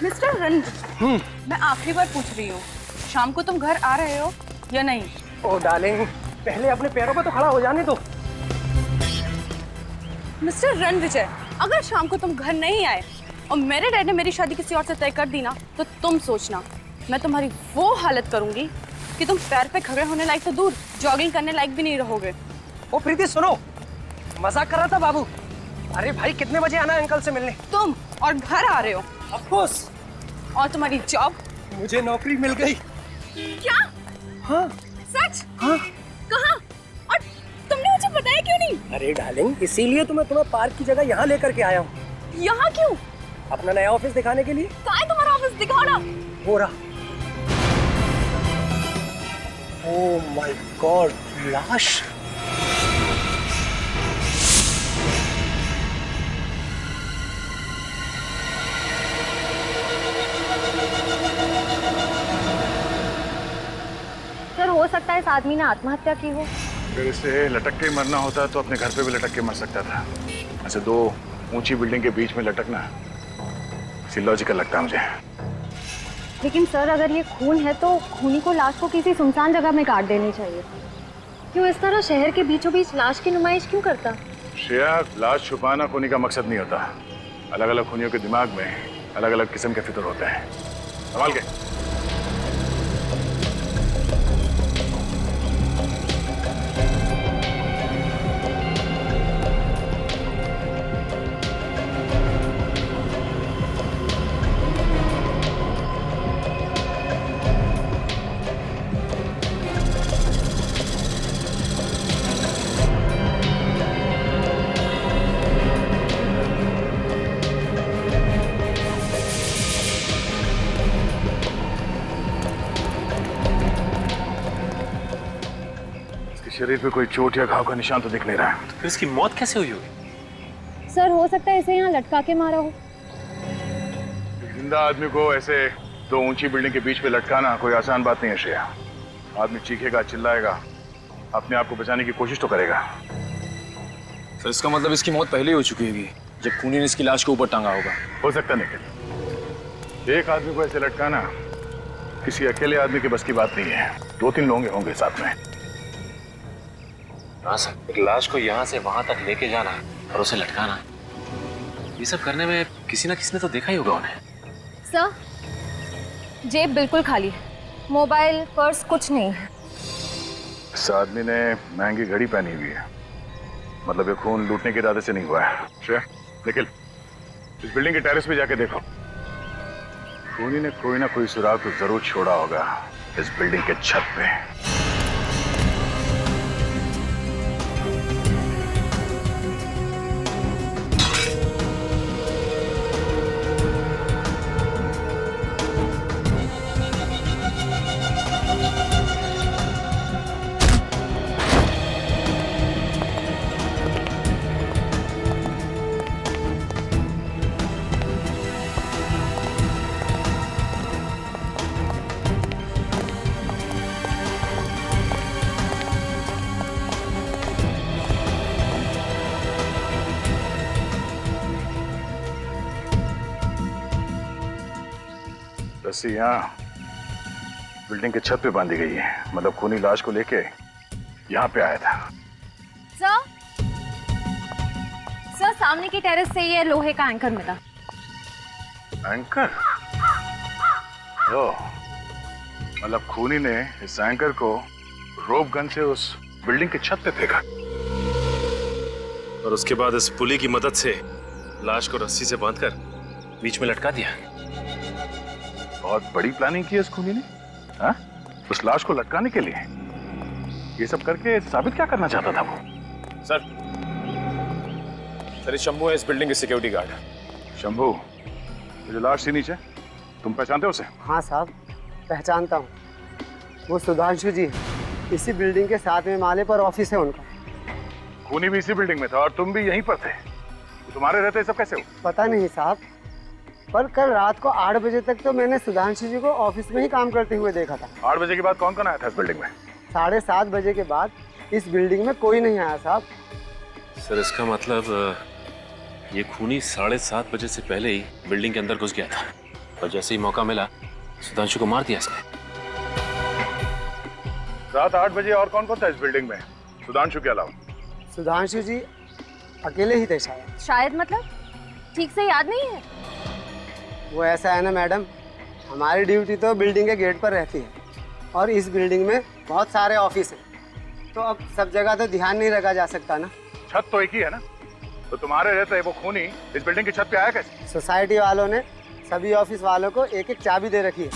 Mister Ranjan, मैं आखिरी बार पूछ रही हूँ, शाम को तुम घर आ रहे हो या नहीं? ओ डार्लिंग, पहले अपने पैरों पर तो खड़ा हो जाने दो। मिस्टर रणविजय, अगर शाम को तुम घर नहीं आए और मेरे डैड ने मेरी शादी किसी और से तय कर दी ना, तो तुम सोचना मैं तुम्हारी वो हालत करूंगी कि तुम पैर पे खड़े होने लायक तो दूर, जॉगिंग करने लायक भी नहीं रहोगे। ओ प्रीति सुनो, मजाक कर रहा था बाबू। अरे भाई कितने बजे आना है अंकल से मिलने? तुम और घर आ रहे हो। Of course. और तुम्हारी जॉब? मुझे नौकरी मिल गई। क्या? हाँ। सच? हाँ। कहाँ? और तुमने मुझे बताया क्यों नहीं? अरे डार्लिंग, इसीलिए तो मैं तुम्हें पार्क की जगह यहाँ लेकर के आया हूँ। यहाँ क्यों? अपना नया ऑफिस दिखाने के लिए। कहाँ है तुम्हारा ऑफिस? दिखाओ ना। हो रहा। ओह माय गॉड, लाश। सर, हो सकता है इस आदमी ने आत्महत्या की हो। अगर इसे लटक के मरना होता तो अपने घर पे भी लटक के मर सकता था। ऐसे दो ऊंची बिल्डिंग के बीच में लटकना लॉजिकल लगता है मुझे। लेकिन सर, अगर ये खून है तो खूनी को लाश को किसी सुनसान जगह में काट देनी चाहिए। क्यों इस तरह शहर के बीचों बीच लाश की नुमाइश क्यों करता? श्रेया, लाश छुपाना खूनी का मकसद नहीं होता। अलग अलग खूनियों के दिमाग में अलग अलग किस्म के फिक्र होते हैं। संभाल के। शरीर पे कोई चोट या घाव का निशान तो दिख नहीं रहा है। तो फिर इसकी मौत कैसे हुई होगी? सर, हो सकता है इसे यहाँ लटका के मारा हो। जिंदा आदमी को ऐसे दो ऊंची बिल्डिंग के बीच में लटकाना कोई आसान बात नहीं है श्रेया। आदमी चीखेगा, चिल्लाएगा, अपने आप को बचाने की कोशिश तो करेगा। सर, इसका मतलब इसकी मौत पहले ही हो चुकी होगी जब खूनी ने इसकी लाश को ऊपर टांगा होगा। हो सकता निखिल, एक आदमी को ऐसे लटकाना किसी अकेले आदमी के बस की बात नहीं है। दो तीन लोग होंगे साथ में। हाँ सर, एक लाश को यहाँ से वहां तक लेके जाना और उसे लटकाना, ये सब करने में किसी ना किसी ने तो देखा ही होगा उन्हें। सर, जेब बिल्कुल खाली है, मोबाइल पर्स कुछ नहीं है। इस आदमी ने महंगी घड़ी पहनी हुई है, मतलब ये खून लूटने के इरादे से नहीं हुआ है। श्रेया, निखिल, इस बिल्डिंग के टेरेस पे जाके देखो। खूनी ने कोई ना कोई सुराग तो जरूर छोड़ा होगा इस बिल्डिंग के छत पे। रस्सी यहाँ बिल्डिंग के छत पे बांधी गई है, मतलब खूनी लाश को लेके यहाँ पे आया था। सर, सामने की टेरेस से ये लोहे का एंकर मिला। एंकर? ओ, मतलब खूनी ने इस एंकर को रोप गन से उस बिल्डिंग के छत पे फेंका और उसके बाद इस पुली की मदद से लाश को रस्सी से बांधकर बीच में लटका दिया। बहुत बड़ी प्लानिंग की है इस खूनी ने, हाँ? उस लाश को लटकाने के लिए। ये सब करके साबित क्या करना चाहता था वो? सर, ये शंभू है, इस बिल्डिंग के सिक्योरिटी गार्ड। शंभू, ये जो लाश थी नीचे, तुम पहचानते हो उसे? हाँ साहब, पहचानता हूँ। वो सुधांशु जी, इसी बिल्डिंग के 7वें माले पर ऑफिस है उनका। खूनी भी इसी बिल्डिंग में था और तुम भी यहीं पर थे। तो तुम्हारे रहते सब कैसे हो? पता नहीं साहब, पर कल रात को 8 बजे तक तो मैंने सुधांशु जी को ऑफिस में ही काम करते हुए देखा था। 8 बजे के बाद कौन कौन आया था इस बिल्डिंग में? 7:30 बजे के बाद इस बिल्डिंग में कोई नहीं आया साहब। सर इसका मतलब ये खूनी 7:30 बजे से पहले ही बिल्डिंग के अंदर घुस गया था और जैसे ही मौका मिला सुधांशु को मार दिया इसने। रात 8 बजे और कौन कौन था इस बिल्डिंग में सुधांशु के अलावा? सुधांशु जी अकेले ही थे शायद। शायद मतलब ठीक से याद नहीं है। वो ऐसा है ना मैडम, हमारी ड्यूटी तो बिल्डिंग के गेट पर रहती है और इस बिल्डिंग में बहुत सारे ऑफिस हैं, तो अब सब जगह तो ध्यान नहीं रखा जा सकता ना। छत तो एक ही है ना, तो तुम्हारे रहते वो खूनी इस बिल्डिंग की छत पे आया कैसे? सोसाइटी वालों ने सभी ऑफिस वालों को एक एक चाबी दे रखी है,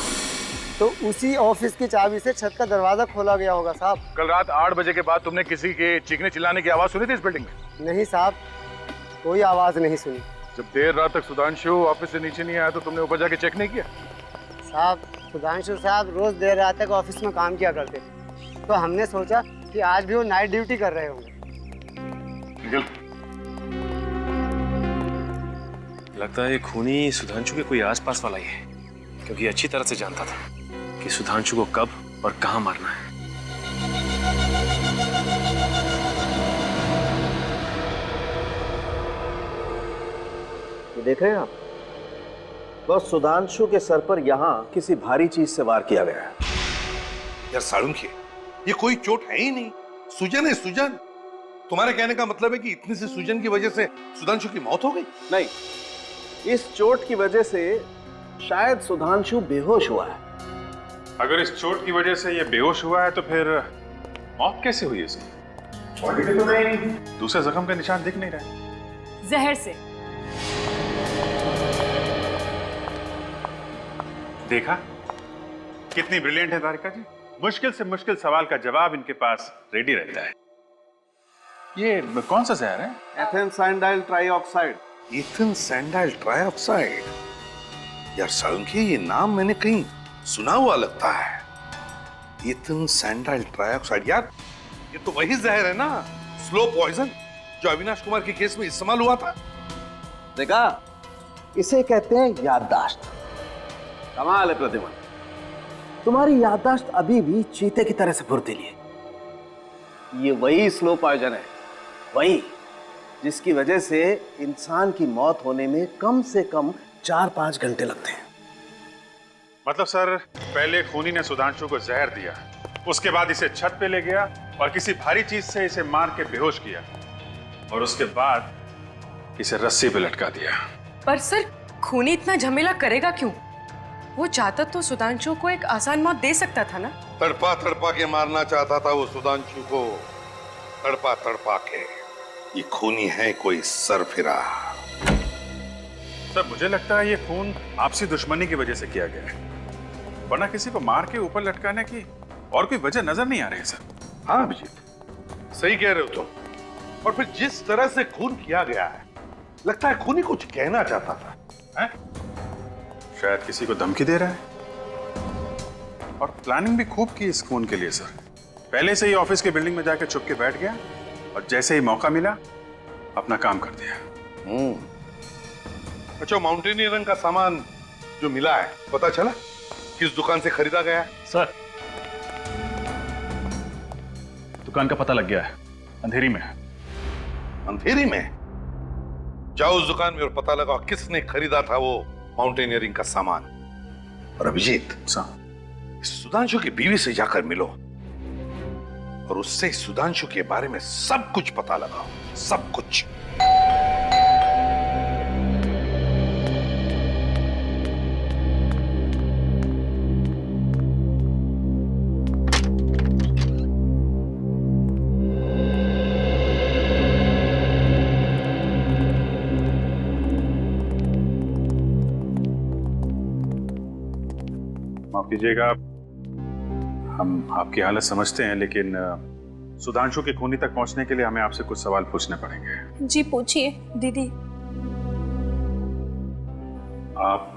तो उसी ऑफिस की चाबी से छत का दरवाजा खोला गया होगा साहब। कल रात 8 बजे के बाद तुमने किसी के चीखने चिल्लाने की आवाज सुनी थी इस बिल्डिंग में? नहीं साहब, कोई आवाज़ नहीं सुनी। जब देर रात तक सुधांशु ऑफिस से नीचे नहीं आया तो तुमने ऊपर जाके चेक नहीं किया? साहब सुधांशु साहब रोज देर रात तक ऑफिस में काम किया करते थे, तो हमने सोचा कि आज भी वो नाइट ड्यूटी कर रहे होंगे। निकल। लगता है ये खूनी सुधांशु के कोई आसपास वाला ही है, क्योंकि अच्छी तरह से जानता था कि सुधांशु को कब और कहां मारना है। ये देख रहे हैं आप, बस सुधांशु के सर पर यहाँ किसी भारी चीज से वार किया गया है। यार साळुंखे, ये कोई चोट है ही नहीं, सूजन है सूजन। तुम्हारे कहने का मतलब है कि इतनी सी सूजन की वजह से सुधांशु की मौत हो गई? नहीं, इस चोट की वजह से शायद सुधांशु बेहोश हुआ है। अगर इस चोट की वजह से ये बेहोश हुआ है तो फिर मौत कैसे हुई इसकी? बॉडी पे तो नहीं दूसरे जख्म के निशान दिख नहीं रहे। जहर से। देखा कितनी ब्रिलियंट है तारिका जी, मुश्किल से मुश्किल सवाल का जवाब इनके पास रेडी रहता है। ये कौन सा जहर है? एथेन सैंडाइल ट्राइऑक्साइड। इथेन सैंडाइल ट्राइऑक्साइड। यार साळुंखे, ये नाम मैंने कहीं सुना हुआ लगता है। इथेन सैंडाइल ट्राइऑक्साइड, यार ये तो वही जहर है ना, स्लो पॉइजन, जो अविनाश कुमार के केस में इस्तेमाल हुआ था। देखा, इसे कहते हैं याददाश्त। कमाल है प्रतिमा, तुम्हारी याददाश्त अभी भी चीते की तरह से फुर्तीली है। ये वही स्लो पॉइजन है, वही जिसकी वजह से इंसान की मौत होने में कम से कम 4-5 घंटे लगते हैं। मतलब सर, पहले खूनी ने सुधांशु को जहर दिया, उसके बाद इसे छत पे ले गया और किसी भारी चीज से इसे मार के बेहोश किया और उसके बाद इसे रस्सी पे लटका दिया। पर सर, खूनी इतना झमेला करेगा क्यों? वो चाहता तो सुधांशु को एक आसान मौत दे सकता था ना। तड़पा तड़पा के मारना चाहता था वो सुधांशु को, तड़पा तड़पा के। ये खूनी है कोई सरफिरा। सर मुझे लगता है ये खून आपसी दुश्मनी की वजह से किया गया है, वरना किसी को मार के ऊपर लटकाने की और कोई वजह नजर नहीं आ रही है सर। हाँ अभिजीत, सही कह रहे हो तुम। और फिर जिस तरह से खून किया गया है, लगता है खूनी कुछ कहना चाहता था, हैं? शायद किसी को धमकी दे रहा है, और प्लानिंग भी खूब की इस खून के लिए सर। पहले से ही ऑफिस के बिल्डिंग में जाकर छुप के बैठ गया और जैसे ही मौका मिला अपना काम कर दिया। अच्छा, माउंटेनियरिंग का सामान जो मिला है, पता चला किस दुकान से खरीदा गया है? सर दुकान का पता लग गया है, अंधेरी में। अंधेरी में? जाओ उस दुकान में और पता लगाओ किसने खरीदा था वो माउंटेनियरिंग का सामान। और अभिजीत, सुधांशु की बीवी से जाकर मिलो और उससे सुधांशु के बारे में सब कुछ पता लगाओ, सब कुछ। माफ कीजिएगा, हम आपकी हालत समझते हैं, लेकिन सुधांशु के खूनी तक पहुंचने के लिए हमें आपसे कुछ सवाल पूछने पड़ेंगे। जी पूछिए दीदी। आप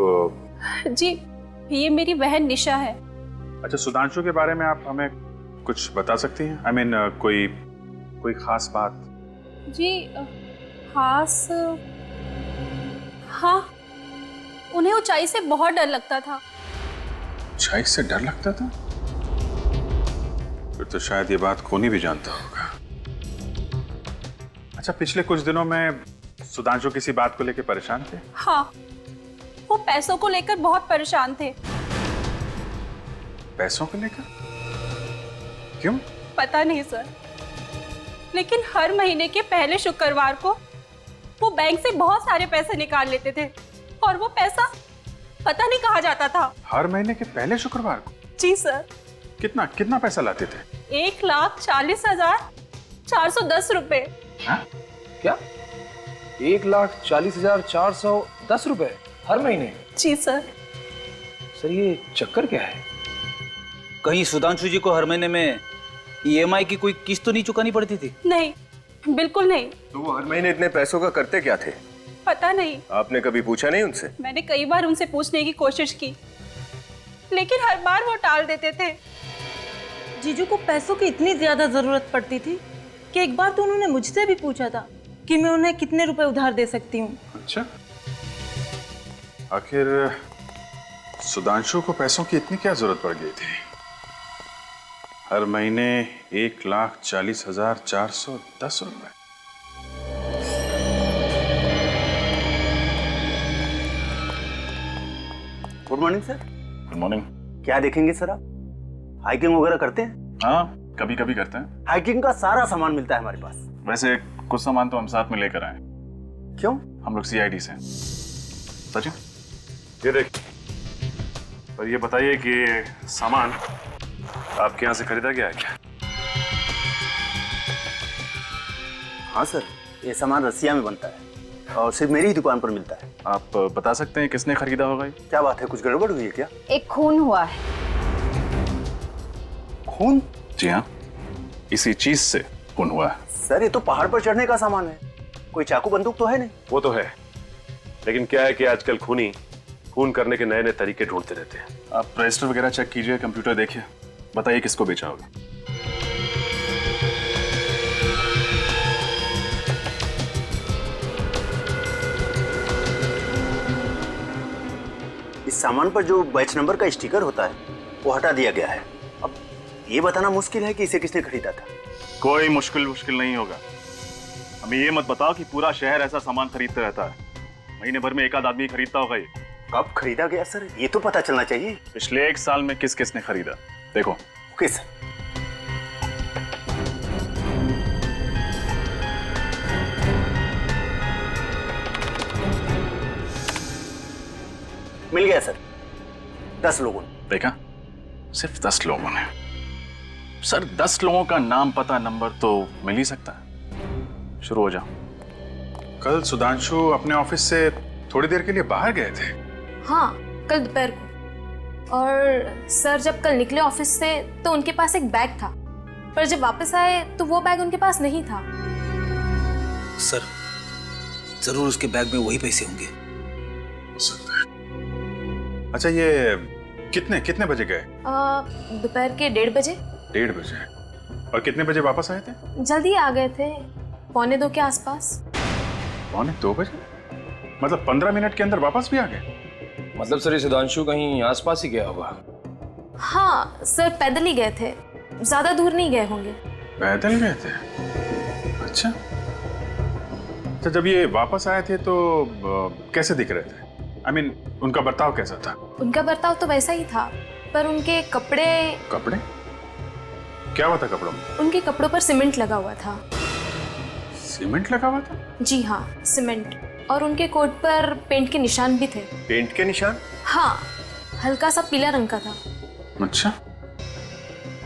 जी, ये मेरी बहन निशा है। अच्छा, सुधांशु के बारे में आप हमें कुछ बता सकती हैं? I mean, कोई खास बात? जी खास, हाँ, उन्हें ऊंचाई से बहुत डर लगता था। ऊंचाई से डर लगता था? फिर तो शायद ये बात खूनी भी जानता होगा। अच्छा, पिछले कुछ दिनों में सुधांशु किसी बात को लेकर परेशान थे? हाँ, वो पैसों को लेकर बहुत परेशान थे। पैसों को लेकर? क्यों? पता नहीं सर, लेकिन हर महीने के पहले शुक्रवार को वो बैंक से बहुत सारे पैसे निकाल लेते थे और वो पैसा पता नहीं कहाँ जाता था। हर महीने के पहले शुक्रवार को? जी सर। कितना कितना पैसा लाते थे? 1,40,410 रुपए। हाँ? क्या? 1,40,410 रुपए हर महीने? जी सर। सर ये चक्कर क्या है? कहीं सुधांशु जी को हर महीने में ईएमआई की कोई किस्त तो नहीं चुकानी पड़ती थी? नहीं, बिल्कुल नहीं। तो वो हर महीने इतने पैसों का करते क्या थे? पता नहीं। आपने कभी पूछा नहीं उनसे? मैंने कई बार उनसे पूछने की कोशिश की, लेकिन हर बार वो टाल देते थे। जीजू को पैसों की इतनी ज्यादा जरूरत पड़ती थी कि एक बार तो उन्होंने मुझसे भी पूछा था कि मैं उन्हें कितने रुपए उधार दे सकती हूँ। अच्छा, आखिर सुधांशु को पैसों की इतनी क्या जरूरत पड़ गई थी? हर महीने 1,40,410 रुपए। Good morning sir. Good morning. क्या देखेंगे सर आप? हाइकिंग वगैरह करते हैं? हाँ, कभी कभी करते हैं। हाइकिंग का सारा सामान मिलता है हमारे पास। वैसे कुछ सामान तो हम साथ में लेकर आए। क्यों? हम लोग सीआईडी से। सचिन, ये देख, और ये बताइए कि सामान आपके यहाँ से खरीदा गया है क्या? हाँ सर, ये सामान रसिया में बनता है और सिर्फ मेरी ही दुकान पर मिलता है। आप बता सकते हैं किसने खरीदा होगा ये? क्या बात है, कुछ गड़बड़ हुई है क्या? एक खून हुआ है। खून? जी हाँ, इसी चीज से खून हुआ है। सर ये तो पहाड़ पर चढ़ने का सामान है, कोई चाकू बंदूक तो है नहीं। वो तो है, लेकिन क्या है कि आजकल खूनी खून करने के नए नए तरीके ढूंढते रहते हैं। आप रजिस्टर वगैरह चेक कीजिए, कंप्यूटर देखिए, बताइए किसको बेचा होगा। इस सामान पर जो बैच नंबर का स्टिकर होता है वो हटा दिया गया है। अब ये बताना मुश्किल है कि इसे किसने खरीदा था। कोई मुश्किल नहीं होगा। हमें ये मत बताओ कि पूरा शहर ऐसा सामान खरीदता रहता है। महीने भर में एक आध आदमी खरीदता होगा। ये कब खरीदा गया सर, ये तो पता चलना चाहिए। पिछले 1 साल में किस किसने खरीदा, देखो। Okay sir. मिल गया सर, 10 लोगों ने। देखा, सिर्फ 10 लोगों ने। सर 10 लोगों का नाम पता नंबर तो मिल ही सकता है। शुरू हो जाओ। कल सुधांशु अपने ऑफिस से थोड़ी देर के लिए बाहर गए थे। हाँ, कल दोपहर को। और सर जब कल निकले ऑफिस से तो उनके पास एक बैग था, पर जब वापस आए तो वो बैग उनके पास नहीं था। सर जरूर उसके बैग में वही पैसे होंगे। हो सकता है। अच्छा, ये कितने बजे गए? दोपहर के 1:30 बजे। 1:30 बजे। और कितने बजे वापस आए थे? जल्दी आ गए थे, 1:45 के आसपास। 1:45 बजे? मतलब 15 मिनट के अंदर वापस भी आ गए? मतलब सर ये सुधांशु कहीं आसपास ही गया होगा। हाँ सर, पैदल ही गए थे, ज्यादा दूर नहीं गए होंगे। पैदल गए थे? अच्छा, तो जब ये वापस आए थे तो कैसे दिख रहे थे? I mean, उनका बर्ताव कैसा था? उनका बर्ताव तो वैसा ही था, पर उनके कपड़े। कपड़े? क्या हुआ था कपड़ों में? उनके कपड़ों पर सीमेंट लगा हुआ था। सीमेंट लगा हुआ था? जी हाँ, सीमेंट। और उनके कोट पर पेंट के निशान भी थे। पेंट के निशान? हाँ, हल्का सा पीला रंग का था। अच्छा,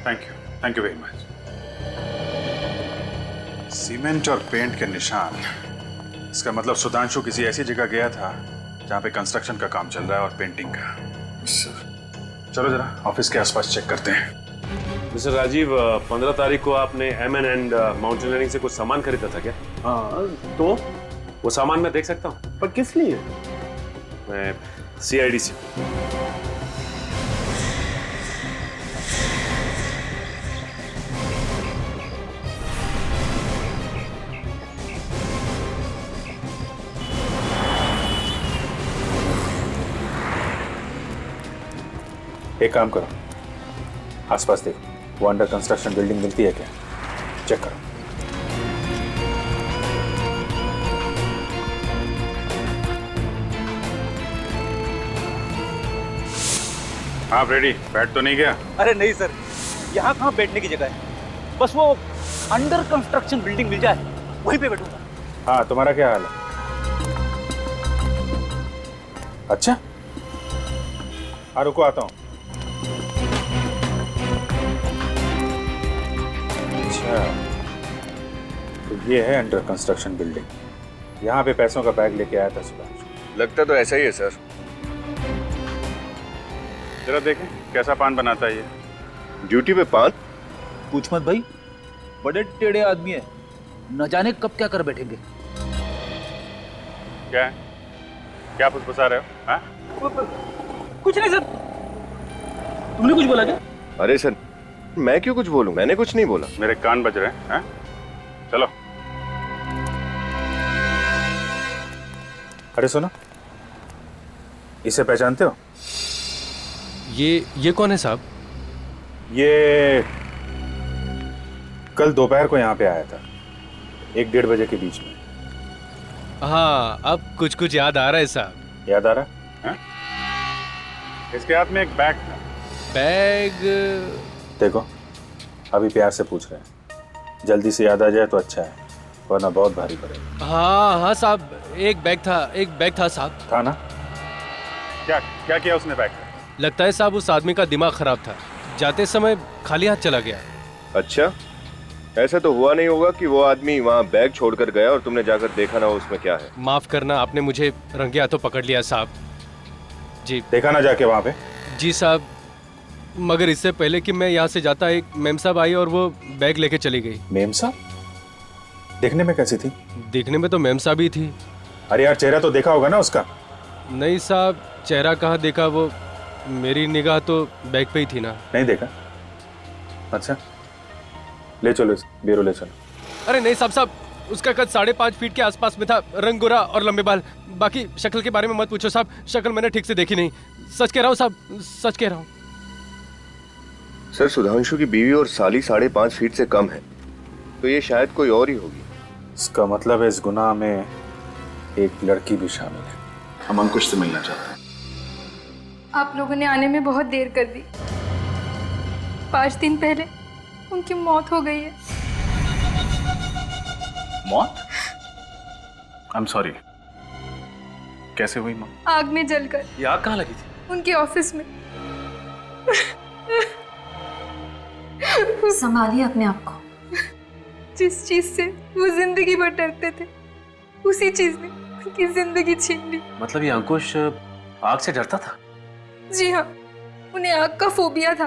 thank you very much. Cement और पेंट के निशान, इसका मतलब सुधांशु किसी ऐसी जगह गया था जहाँ पे कंस्ट्रक्शन का काम चल रहा है और पेंटिंग का। चलो जरा ऑफिस के आसपास चेक करते हैं। मिस्टर राजीव, 15 तारीख को आपने M&N माउंटेनियरिंग से कुछ सामान खरीदा था क्या? हाँ, तो वो सामान मैं देख सकता हूँ? पर किस लिए? मैं CID से। एक काम करो, आसपास देखो, वो अंडर कंस्ट्रक्शन बिल्डिंग मिलती है क्या, चेक करो। हाँ फ्रेडी, बैठ तो नहीं गया? अरे नहीं सर, यहाँ कहाँ बैठने की जगह है, बस वो अंडर कंस्ट्रक्शन बिल्डिंग मिल जाए वहीं पे बैठूंगा। हाँ, तुम्हारा क्या हाल है? अच्छा, हाँ रुको, आता हूँ। अच्छा, तो ये है अंडर कंस्ट्रक्शन बिल्डिंग। यहाँ पे पैसों का बैग लेके आया था सुधांशु। लगता तो ऐसा ही है सर। जरा देखें कैसा पान बनाता है ये। ड्यूटी पे पान? पूछ मत भाई, बड़े टेढ़े आदमी है, न जाने कब क्या कर बैठेंगे। क्या है? क्या फुसफुसा रहे हो? हाँ? कुछ नहीं सर। तुमने कुछ बोला क्या? अरे सर, मैं क्यों कुछ बोलूं? मैंने कुछ नहीं बोला। मेरे कान बज रहे हैं। हाँ? चलो। अरे सुनो, इसे पहचानते हो? ये कौन है साहब? ये कल दोपहर को यहाँ पे आया था, 1-1:30 बजे के बीच में। हाँ, अब कुछ कुछ याद आ रहा है साहब। याद आ रहा है? इसके हाथ में एक बैग था। बैग? देखो, अभी प्यार से पूछ रहे हैं, जल्दी से याद आ जाए तो अच्छा है, वरना बहुत भारी पड़ेगा। हाँ साहब, एक बैग था साहब। था ना? क्या क्या किया उसने बैग का? लगता है साहब उस आदमी का दिमाग खराब था, जाते समय खाली हाथ चला गया। अच्छा, ऐसा तो हुआ नहीं होगा कि वो आदमी वहाँ बैग छोड़कर गया और तुमने जाकर देखा ना हो उसमें क्या है। माफ करना, आपने मुझे रंगे हाथों पकड़ लिया साहब। जी देखा ना जाके वहाँ पे? जी साहब, मगर इससे पहले कि मैं यहाँ से जाता, एक मेम साहब आई और वो बैग लेके चली गई। मेम साहब? देखने में कैसी थी? दिखने में तो मेम साहब ही थी। अरे यार, चेहरा तो देखा होगा ना उसका? नहीं साहब, चेहरा कहाँ देखा, वो मेरी निगाह तो बैग पे ही थी ना। नहीं देखा? अच्छा, ले चलो इस ब्यूरो ले चलो। अरे नहीं साहब, उसका कद 5.5 फीट के आसपास में था, रंग गोरा और लंबे बाल। बाकी शक्ल के बारे में मत पूछो साहब, शक्ल मैंने ठीक से देखी नहीं। सच कह रहा हूँ साहब, सच कह रहा हूँ। सर, सुधांशु की बीवी और साली 5.5 फीट से कम है, तो ये शायद कोई और ही होगी। इसका मतलब है इस गुनाह में एक लड़की भी शामिल है। हम अंकुश से मिलना चाहते हैं। आप लोगों ने आने में बहुत देर कर दी। 5 दिन पहले उनकी मौत हो गई है। मौत? I'm sorry। कैसे हुई मौत? आग में जलकर। ये आग कहाँ लगी थी? उनके ऑफिस में। संभालिए अपने आप को। जिस चीज से वो जिंदगी भर डरते थे, उसी चीज ने उनकी जिंदगी छीन ली। मतलब ये अंकुश आग से डरता था? जी हाँ, उन्हें आग का फोबिया था।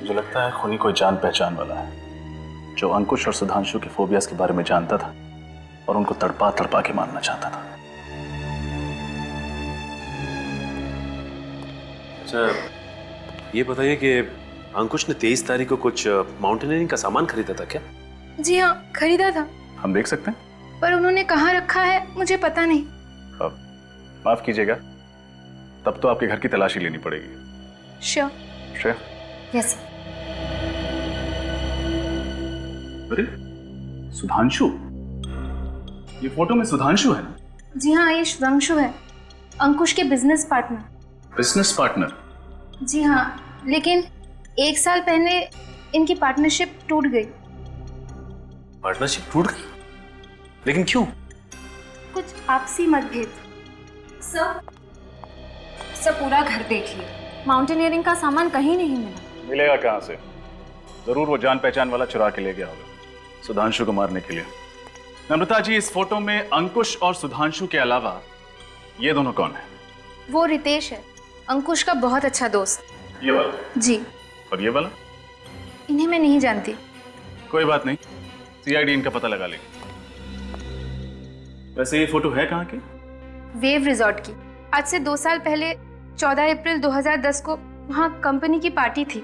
मुझे लगता है खूनी कोई जान पहचान वाला है, जो अंकुश और सुधांशु के फोबियास के बारे में जानता था और उनको तड़पा तड़पा के मारना चाहता था। अच्छा, ये बताइए कि अंकुश ने 23 तारीख को कुछ माउंटेनियरिंग का सामान खरीदा था क्या? जी हाँ, खरीदा था। हम देख सकते हैं? पर उन्होंने कहाँ रखा है मुझे पता नहीं। माफ कीजिएगा, तब तो आपके घर की तलाशी लेनी पड़ेगी। श्योर। श्योर? यस। अरे सुधांशु, ये फोटो में सुधांशु है ना? जी हाँ, ये सुधांशु है, अंकुश के बिजनेस पार्टनर। Business partner? जी हाँ, लेकिन 1 साल पहले इनकी पार्टनरशिप टूट गई। पार्टनरशिप टूट गई? लेकिन क्यों? कुछ आपसी मतभेद। सर पूरा घर देख लिया, माउंटेनियरिंग का सामान कहीं नहीं मिला। मिलेगा कहाँ से? जरूर वो जान पहचान वाला चुरा के ले गया होगा सुधांशु को मारने के लिए। नम्रता जी, इस फोटो में अंकुश और सुधांशु के अलावा ये दोनों कौन है? वो रितेश है, अंकुश का बहुत अच्छा दोस्त। ये वाला? जी। और ये वाला? इन्हें मैं नहीं जानती। कोई बात नहीं, सीआईडी इनका पता लगा लेगी। वैसे ये फोटो है कहाँ की? वेव रिजॉर्ट की। आज से 2 साल पहले 14 अप्रैल 2010 को वहाँ कंपनी की पार्टी थी।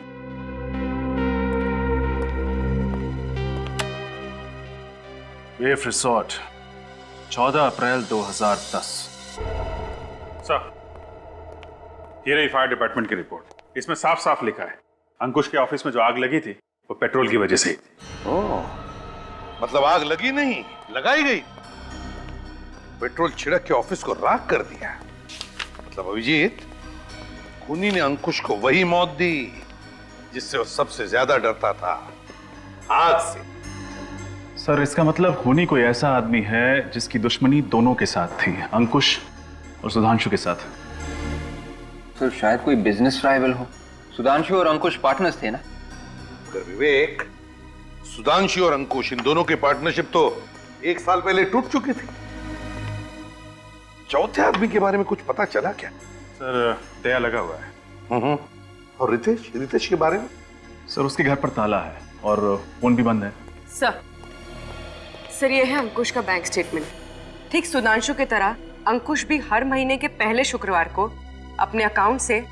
वेव रिसोर्ट, 14 अप्रैल 2010। सर, ये रही फायर डिपार्टमेंट की रिपोर्ट। इसमें साफ साफ लिखा है अंकुश के ऑफिस में जो आग लगी थी वो पेट्रोल की वजह से ही थी। मतलब आग लगी नहीं, लगाई गई। पेट्रोल छिड़क के ऑफिस को राख कर दिया। मतलब अभिजीत, खूनी ने अंकुश को वही मौत दी जिससे वो सबसे ज्यादा डरता था, आग से। सर इसका मतलब खूनी कोई ऐसा आदमी है जिसकी दुश्मनी दोनों के साथ थी, अंकुश और सुधांशु के साथ। सर शायद कोई बिजनेस राइवल हो। सुधांशु और अंकुश पार्टनर्स थे ना? विवेक, सुधांशु और अंकुश इन दोनों की पार्टनरशिप तो 1 साल पहले टूट चुकी थी। चौथे आदमी के बारे में कुछ पता चला क्या? सर दया लगा हुआ है। और रितेश के बारे में? सर उसके घर पर ताला है और फोन भी बंद है। सर ये है अंकुश का बैंक स्टेटमेंट। ठीक सुधांशु की तरह अंकुश भी हर महीने के पहले शुक्रवार को अपने अकाउंट से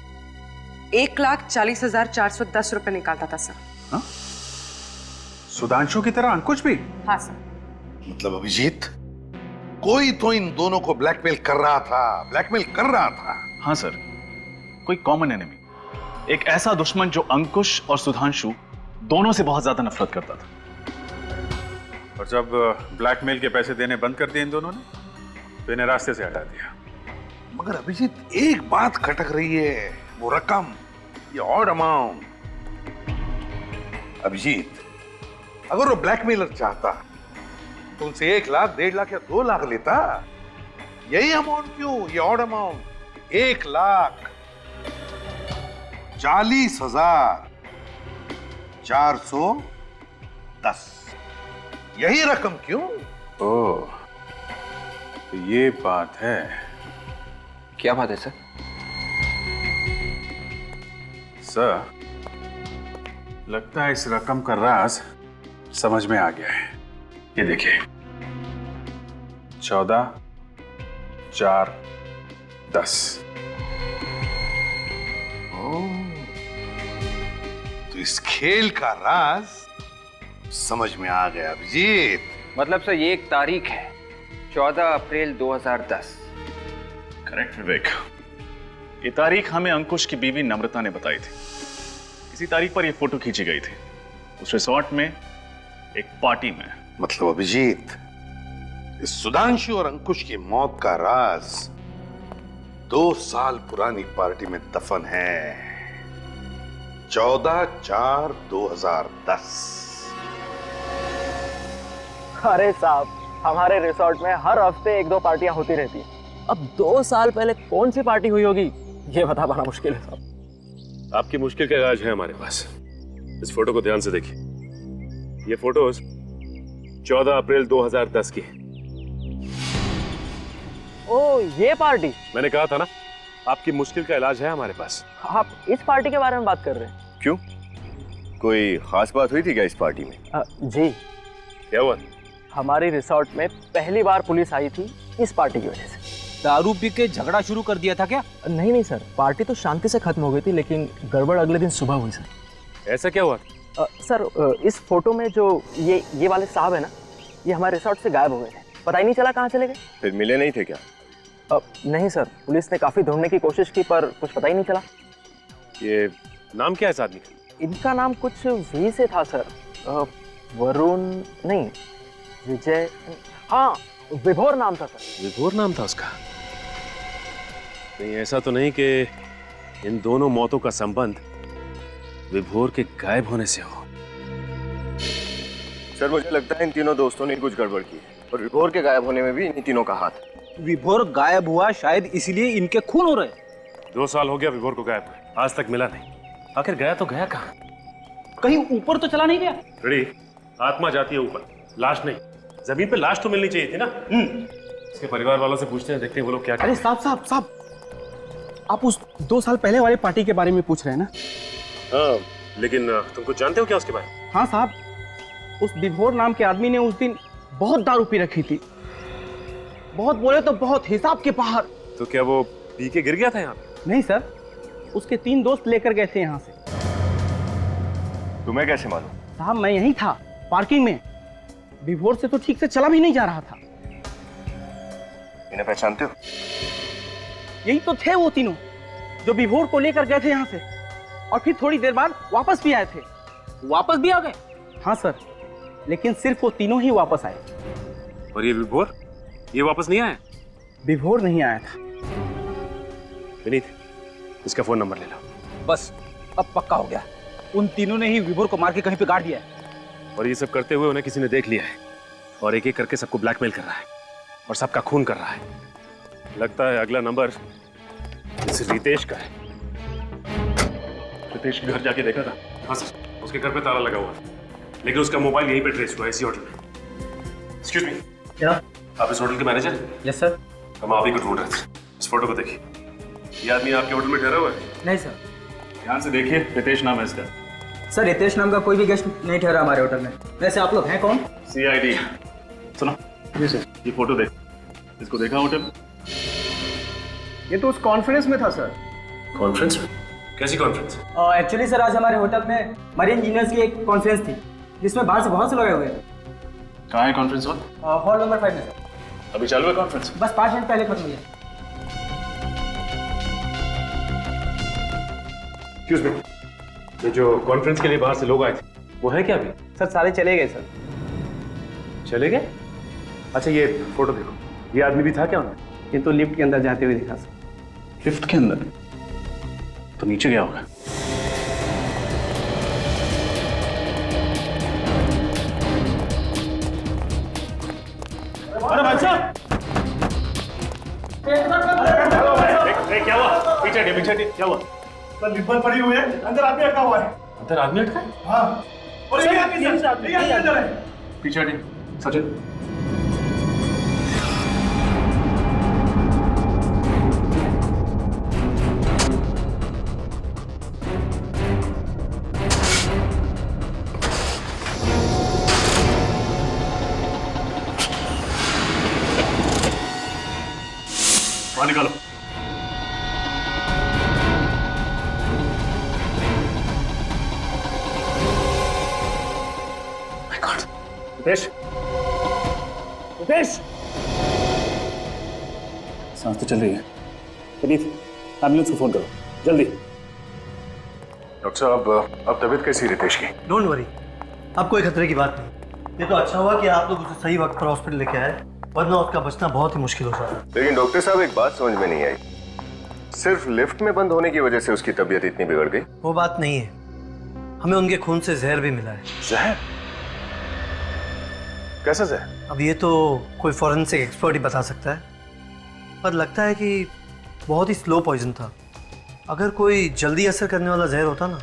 1,40,410 रुपए निकालता था सर। हाँ? सुधांशु की तरह अंकुश भी? हाँ सर। मतलब अभिजीत, कोई तो इन दोनों को ब्लैकमेल कर रहा था। हाँ सर, कोई कॉमन एनिमी, एक ऐसा दुश्मन जो अंकुश और सुधांशु दोनों से बहुत ज्यादा नफरत करता था। और जब ब्लैकमेल के पैसे देने बंद कर दिए इन दोनों ने, तो इन्हें रास्ते से हटा दिया। मगर अभिजीत, एक बात खटक रही है, वो रकम, ये ऑड अमाउंट। अभिजीत, अगर वो ब्लैकमेलर चाहता तो उनसे 1 लाख, 1.5 लाख या 2 लाख लेता। यही अमाउंट क्यों, ये ऑड अमाउंट 1,40,410, यही रकम क्यों? ओह, तो ये बात है। क्या बात है सर? सर लगता है इस रकम का राज समझ में आ गया है। ये देखिए, 14,410। तो इस खेल का राज समझ में आ गया अभिजीत। मतलब सर ये एक तारीख है, 14 अप्रैल 2010। करेक्ट विवेक, ये तारीख हमें अंकुश की बीवी नम्रता ने बताई थी। इसी तारीख पर ये फोटो खींची गई थी, उस रिसोर्ट में एक पार्टी में। मतलब अभिजीत, इस सुधांशु और अंकुश की मौत का राज 2 साल पुरानी पार्टी में दफन है। 14/4/2010। अरे साहब, हमारे रिसोर्ट में हर हफ्ते 1-2 पार्टियां होती रहती हैं। अब 2 साल पहले कौन सी पार्टी हुई होगी, ये बता पाना मुश्किल है साहब। आपकी मुश्किल का इलाज है हमारे पास। इस फोटो को ध्यान से देखिए। ये फोटोज 14 अप्रैल 2010 की है। ओ, ये पार्टी? मैंने कहा था ना, आपकी मुश्किल का इलाज है हमारे पास। आप इस पार्टी के बारे में बात कर रहे हैं? क्यों, कोई खास बात हुई थी क्या इस पार्टी में? जी। क्या हुआ? हमारी रिसोर्ट में पहली बार पुलिस आई थी इस पार्टी की वजह से। दारू पी के झगड़ा शुरू कर दिया था क्या? नहीं सर, पार्टी तो शांति से खत्म हो गई थी, लेकिन गड़बड़ अगले दिन सुबह हुई सर। ऐसा क्या हुआ? सर इस फोटो में जो ये वाले साहब है ना, ये हमारे रिसोर्ट से गायब हो गए थे। पता ही नहीं चला कहाँ चले गए। फिर मिले नहीं थे क्या? नहीं सर, पुलिस ने काफी ढूंढने की कोशिश की पर कुछ पता ही नहीं चला। ये नाम क्या है इस आदमी का? इनका नाम कुछ वी से था सर। वरुण नहीं, विजय, हाँ विभोर नाम था सर। विभोर नाम था उसका? नहीं, ऐसा तो नहीं कि इन दोनों मौतों का संबंध विभोर के गायब होने से हो। सर मुझे लगता है इन तीनों दोस्तों ने कुछ गड़बड़ की है, और विभोर के गायब होने में भी इन तीनों का हाथ है। विभोर गायब हुआ शायद इसलिए इनके खून हो रहे। 2 साल हो गया विभोर को गायब हुए, आज तक मिला नहीं। आखिर गया तो गया कहाँ? कहीं ऊपर तो चला नहीं गया? रेडी, आत्मा जाती है ऊपर, लाश नहीं। जमीन पे लाश तो मिलनी चाहिए थी ना। इसके परिवार वालों से पूछते हैं, देखते हैं वो लोग क्या कहते हैं। अरे साहब, आप उस 2 साल पहले वाली पार्टी के बारे में पूछ रहे हैं ना? हाँ, लेकिन तुम कुछ जानते हो क्या उसके बारे में? हाँ साहब, उस विभोर नाम के आदमी ने उस दिन बहुत दारू पी रखी थी। बहुत बोले तो बहुत, हिसाब के बाहर। तो क्या वो पी के गिर गया था यहाँ? नहीं सर, उसके 3 दोस्त लेकर गए थे यहाँ से। तुम्हें कैसे मालूम? साहब मैं यहीं था, पार्किंग में। विभोर से तो ठीक से चला भी नहीं जा रहा था। इन्हें पहचानते हो? यही तो थे वो तीनों जो विभोर को लेकर गए थे यहाँ से, और फिर थोड़ी देर बाद वापस भी आए थे। वापस भी आ गए? हाँ सर, लेकिन सिर्फ वो तीनों ही वापस आए। और ये विभोर, ये वापस नहीं आए? विभोर नहीं आया था। विनीत, इसका फोन नंबर ले लो। बस अब पक्का हो गया, उन तीनों ने ही विभोर को मार के कहीं पे गाड़ दिया है। और ये सब करते हुए उन्हें किसी ने देख लिया है और एक एक करके सबको ब्लैकमेल कर रहा है और सबका खून कर रहा है। लगता है अगला नंबर इस रितेश का है। रितेश के घर जाके देखा था? हाँ सर, उसके घर पे ताला लगा हुआ था, लेकिन उसका मोबाइल यहीं पे ट्रेस हुआ है, इसी होटल में। एक्सक्यूज मी, क्या आप इस होटल के मैनेजर हैं? Yes sir. हम आप ही को ढूंढ रहे थे। इस फोटो को देखिए, ये आदमी आपके होटल में ठहरा हुआ है? नहीं सर। ध्यान से देखिए, रितेश नाम है इसका। सर रितेश नाम का कोई भी गेस्ट नहीं ठहरा हमारे होटल में। वैसे आप लोग हैं कौन? CID। सुनो जी सर। ये फोटो देख, इसको देखा होटल में? ये तो उस कॉन्फ्रेंस में था सर। कॉन्फ्रेंस में? कैसी कॉन्फ्रेंस? एक्चुअली सर आज हमारे होटल में मरीन इंजीनियर्स की एक कॉन्फ्रेंस थी, जिसमें बाहर से बहुत से लोग आए हुए थे। कहाँ है कॉन्फ्रेंस हॉल? हॉल नंबर 5 में सर। अभी चालू है कॉन्फ्रेंस? बस 5 मिनट पहले खत्म हुई है। एक्सक्यूज मी, ये जो कॉन्फ्रेंस के लिए बाहर से लोग आए थे, वो है क्या अभी? सर सारे चले गए सर। चले गए? अच्छा ये फोटो देखो, ये आदमी भी था क्या उनमें? ये तो लिफ्ट के अंदर जाते हुए दिखा सर। लिफ्ट के अंदर? तो नीचे गया होगा। अरे भाई साहब, क्या हुआ? पीछे हटिए, क्या हुआ? सर लिफ्ट पर पड़ी हुई है, अंदर आदमी अटका हुआ है। अंदर आदमी अटका है? हाँ, और ये आदमी अंदर है। पीछे हटिए, सचिन। बाहर निकालो। रितेश, रितेश, सांस तो चल रही है। विनीत, एम्बुलेंस को फोन करो जल्दी। डॉक्टर साहब, अब तबीयत कैसी है रितेश की? डोंट वरी, अब कोई खतरे की बात नहीं। ये तो अच्छा हुआ कि आप लोग उसे सही वक्त पर हॉस्पिटल लेके आए, वरना उसका बचना बहुत ही मुश्किल हो सकता। लेकिन डॉक्टर साहब, एक बात समझ में नहीं आई, सिर्फ लिफ्ट में बंद होने की वजह से उसकी तबीयत इतनी बिगड़ गई? वो बात नहीं है, हमें उनके खून से जहर भी मिला है। जहर? कैसा जहर? अब ये तो कोई फॉरेंसिक एक्सपर्ट ही बता सकता है, पर लगता है कि बहुत ही स्लो पॉइजन था। अगर कोई जल्दी असर करने वाला जहर होता ना,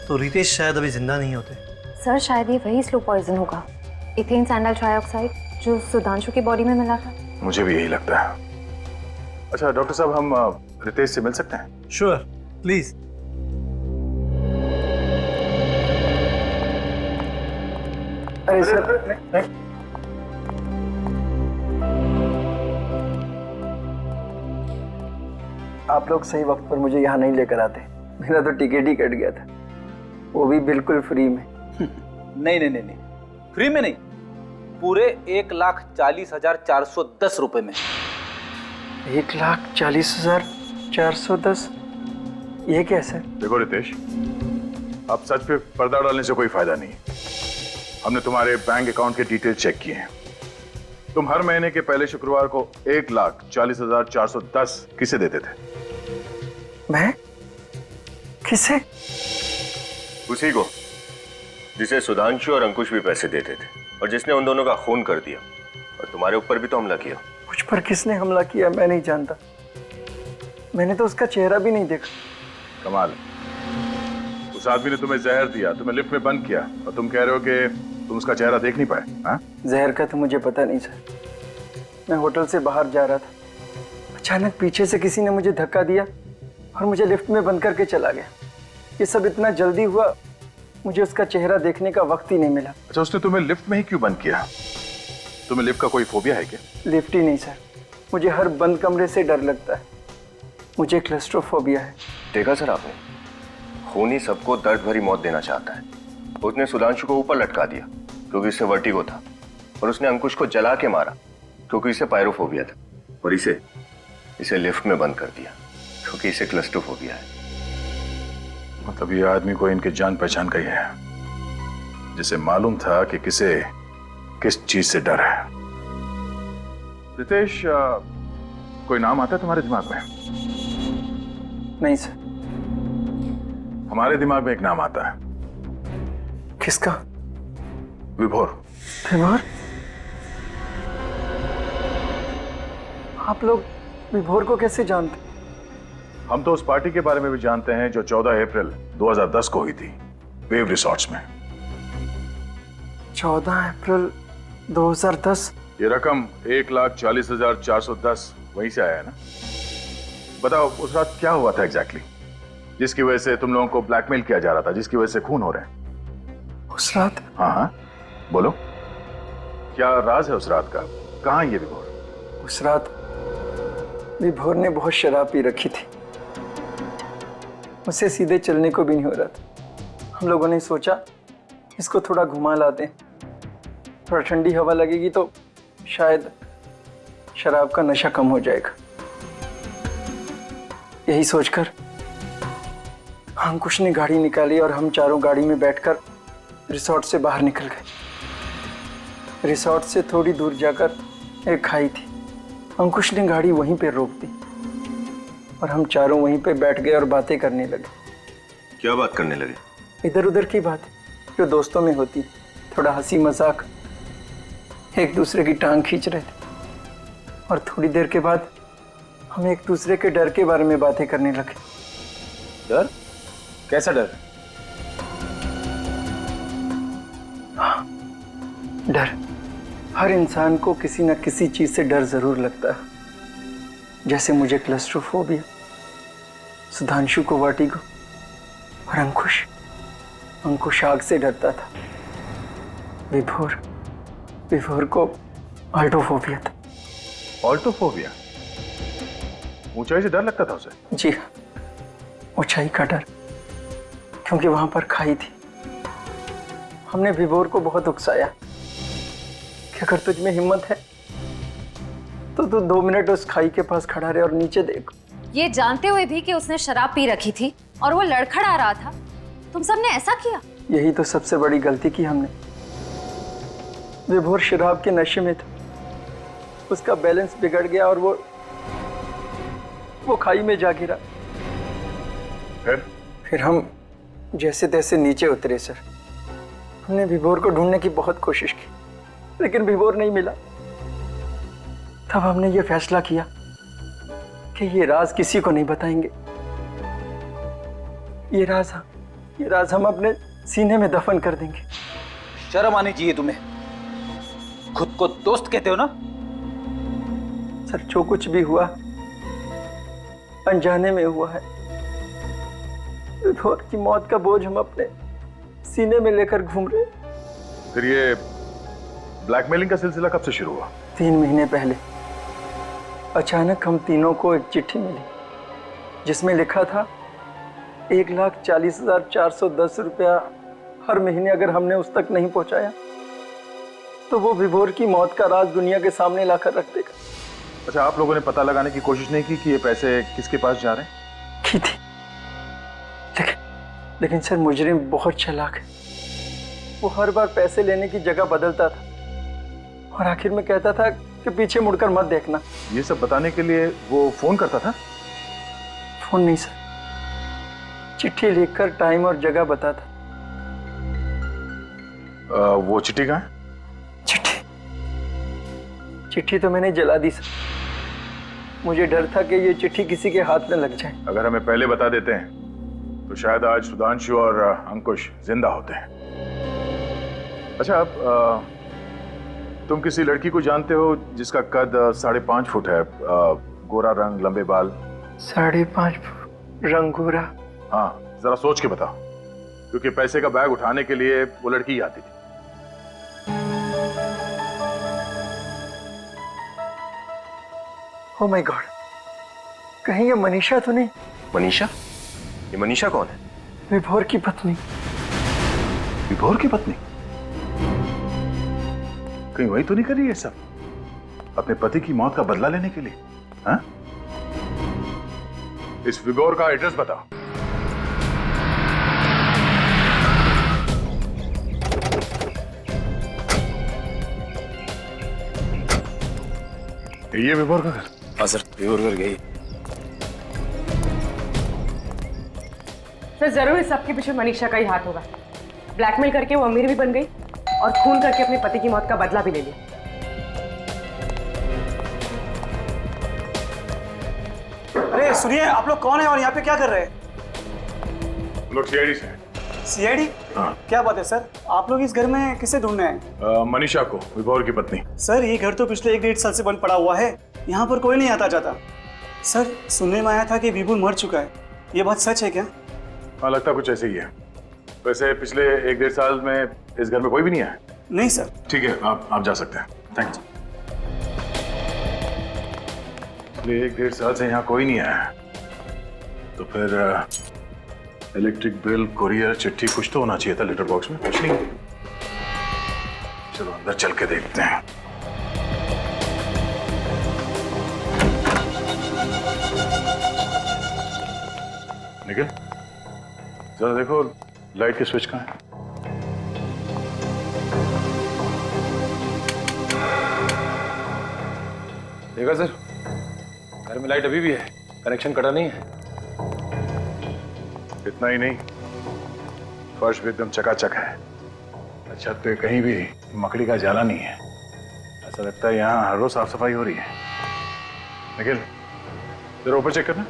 तो रितेश शायद अभी जिंदा नहीं होते। सर शायद ये वही स्लो पॉइजन होगा, इथेन सैंडल ट्राइऑक्साइड, जो सुधांशु की बॉडी में मिला था। मुझे भी यही लगता है। अच्छा डॉक्टर साहब, हम रितेश से मिल सकते हैं? Sure, please. अरे सर, आप लोग सही वक्त पर मुझे यहाँ नहीं लेकर आते। मेरा तो टिकट ही कट गया था, वो भी बिल्कुल फ्री में। नहीं नहीं नहीं नहीं, फ्री में नहीं, पूरे 1,40,410 रुपए में। 1,40,410? ये कैसे? देखो रितेश, अब सच पे पर्दा डालने से कोई फायदा नहीं है। हमने तुम्हारे बैंक अकाउंट के डिटेल चेक किए हैं। तुम हर महीने के पहले शुक्रवार को 1,40,410 किसे देते थे? मैं? किसे? उसी को जिसे सुधांशु और अंकुश भी पैसे देते थे, और जिसने उन दोनों का खून कर दिया, और तुम्हारे ऊपर भी तो हमला किया। मुझ पर किसने हमला किया मैं नहीं जानता, मैंने तो उसका चेहरा भी नहीं देखा। कमाल है, उस आदमी ने तुम्हें जहर दिया, तुम्हें लिफ्ट में बंद किया, और तुम कह रहे हो कि तुम उसका चेहरा देख नहीं पाए? हाँ? जहर का तो मुझे पता नहीं सर। मैं होटल से बाहर जा रहा था, अचानक पीछे से किसी ने मुझे धक्का दिया और मुझे लिफ्ट में बंद करके चला गया। ये सब इतना जल्दी हुआ, मुझे उसका चेहरा देखने का वक्त ही नहीं मिला। अच्छा, उसने तुम्हें लिफ्ट में ही क्यों बंद किया? तुम्हें लिफ्ट का कोई फोबिया है क्या? लिफ्ट ही नहीं सर, मुझे हर बंद कमरे से डर लगता है। मुझे क्लस्ट्रोफोबिया है। देखा सर आपने, खून ही सबको दर्द भरी मौत देना चाहता है। उसने सुधांशु को ऊपर लटका दिया क्योंकि इससे वर्टिगो था, और उसने अंकुश को जला के मारा क्योंकि इसे पायरोफोबिया था, और इसे लिफ्ट में बंद कर दिया क्योंकि इसे क्लस्ट्रोफोबिया है। मतलब ये आदमी को इनके जान पहचान का ही है, जिसे मालूम था कि किस चीज से डर है। रितेश, कोई नाम आता है तुम्हारे दिमाग में? नहीं सर। हमारे दिमाग में एक नाम आता है। किसका? विभोर। विभोर? आप लोग विभोर को कैसे जानते? हम तो उस पार्टी के बारे में भी जानते हैं जो 14 अप्रैल 2010 को हुई थी वेव रिसॉर्ट्स में। 14 अप्रैल 2010? ये रकम 1,40,410 वहीं से आया है ना? बताओ उस रात क्या हुआ था एग्जैक्टली जिसकी वजह से तुम लोगों को ब्लैकमेल किया जा रहा था, जिसकी वजह से खून हो रहे हैं? उस रात? हाँ हाँ बोलो, क्या राज है उस रात का? कहाँ है ये विभोर? उस रात विभोर ने बहुत शराब पी रखी थी, उसे सीधे चलने को भी नहीं हो रहा था। हम लोगों ने सोचा इसको थोड़ा घुमा लाते हैं, थोड़ा ठंडी हवा लगेगी तो शायद शराब का नशा कम हो जाएगा। यही सोचकर अंकुश ने गाड़ी निकाली और हम चारों गाड़ी में बैठकर रिसोर्ट से बाहर निकल गए। रिसोर्ट से थोड़ी दूर जाकर एक खाई थी, अंकुश ने गाड़ी वहीं पे रोक दी और हम चारों वहीं पे बैठ गए और बातें करने लगे। क्या बात करने लगे? इधर उधर की बात जो दोस्तों में होती, थोड़ा हंसी मजाक, एक दूसरे की टांग खींच रहे थे। और थोड़ी देर के बाद हम एक दूसरे के डर के बारे में बातें करने लगे। डर? कैसा डर? हाँ, डर। हर इंसान को किसी न किसी चीज से डर जरूर लगता है। जैसे मुझे क्लस्ट्रोफोबिया, सुधांशु को वर्टिगो और अंकुश आग से डरता था। विभोर को ऑल्टोफोबिया था। ऑल्टोफोबिया? ऊंचाई से डर लगता था उसे? जी हाँ, ऊंचाई का डर, क्योंकि वहां पर खाई थी। हमने विभोर को बहुत उकसाया कि अगर तुझ में हिम्मत है तो तू 2 मिनट उस खाई के पास खड़ा रहे और नीचे देख। ये जानते हुए भी कि उसने शराब पी रखी थी और वो लड़खड़ा रहा था, तुम सबने ऐसा किया? यही तो सबसे बड़ी गलती की हमने। विभोर शराब के नशे में था, उसका बैलेंस बिगड़ गया और वो खाई में जा गिरा। फिर हम जैसे तैसे नीचे उतरे सर। हमने विभोर को ढूंढने की बहुत कोशिश की, लेकिन विभोर नहीं मिला। तब हमने ये फैसला किया कि ये राज किसी को नहीं बताएंगे। ये राज हम अपने सीने में दफन कर देंगे। शर्म आनी चाहिए तुम्हें, खुद को दोस्त कहते हो ना? सर, जो कुछ भी हुआ अनजाने में हुआ है। विभोर की मौत का बोझ हम अपने सीने में लेकर घूम रहे। फिर ये ब्लैकमेलिंग का सिलसिला कब से शुरू हुआ? 3 महीने पहले अचानक हम तीनों को एक चिट्ठी मिली जिसमें लिखा था 1,40,410 रुपया हर महीने अगर हमने उस तक नहीं पहुंचाया तो वो विभोर की मौत का राज दुनिया के सामने लाकर रख देगा। अच्छा, आप लोगों ने पता लगाने की कोशिश नहीं की कि ये पैसे किसके पास जा रहे हैं? की थी, लेकिन सर मुजरिम बहुत चालाक है। वो हर बार पैसे लेने की जगह बदलता था और आखिर में कहता था कि पीछे मुड़कर मत देखना। ये सब बताने के लिए वो फोन करता था? फोन नहीं सर, चिट्ठी लिखकर टाइम और जगह बताता। वो चिट्ठी कहाँ है? चिट्ठी तो मैंने जला दी सर। मुझे डर था कि ये चिट्ठी किसी के हाथ में लग जाए। अगर हमें पहले बता देते हैं तो शायद आज सुधांशु और अंकुश जिंदा होते हैं। अच्छा, अब तुम किसी लड़की को जानते हो जिसका कद 5.5 फुट है, गोरा रंग, लंबे बाल? 5.5 फुट, रंग गोरा? हाँ, जरा सोच के बताओ, क्योंकि पैसे का बैग उठाने के लिए वो लड़की ही आती थी। ओह माय गॉड, कहीं ये मनीषा तो नहीं? मनीषा? ये मनीषा कौन है? विभोर की पत्नी। विभोर की पत्नी? कहीं वही तो नहीं कर रही है सब अपने पति की मौत का बदला लेने के लिए? हाँ? इस विभोर का एड्रेस बताओ। ये विभोर का घर? हाँ सर, प्योर कर गई। सर जरूर इस सबके पीछे मनीषा का ही हाथ होगा। ब्लैकमेल करके वो अमीर भी बन गई और खून करके अपने पति की मौत का बदला भी ले लिया। अरे सुनिए, आप लोग कौन है और यहाँ पे क्या कर रहे हैं? लोग सीआईडी से। सीआईडी? हाँ। क्या बात है सर, आप लोग इस घर में किसे ढूंढने हैं? मनीषा को, विभोर की पत्नी। सर ये घर तो पिछले 1-1.5 साल से बंद पड़ा हुआ है, यहाँ पर कोई नहीं आता जाता। सर सुनने में आया था कि विभुल मर चुका है, ये बात सच है क्या? हाँ, लगता कुछ ऐसे ही है। वैसे पिछले 1-1.5 साल में इस घर में कोई भी नहीं आया? नहीं सर। ठीक है, आप जा सकते हैं। थैंक्स। पिछले 1-1.5 साल से यहाँ कोई नहीं आया, तो फिर इलेक्ट्रिक बिल, कुरियर, चिट्ठी कुछ तो होना चाहिए था लेटर बॉक्स में। कुछ नहीं। चलो अंदर चल के देखते हैं। निखिल, जरा देखो लाइट के स्विच कहाँ है। देखा सर, घर में लाइट अभी भी है, कनेक्शन कटा नहीं है। इतना ही नहीं, फर्श भी एकदम चकाचक है। छत पे कहीं भी मकड़ी का जाला नहीं है। ऐसा लगता है यहाँ हर रोज साफ सफाई हो रही है। निखिल, जरा ऊपर चेक करना।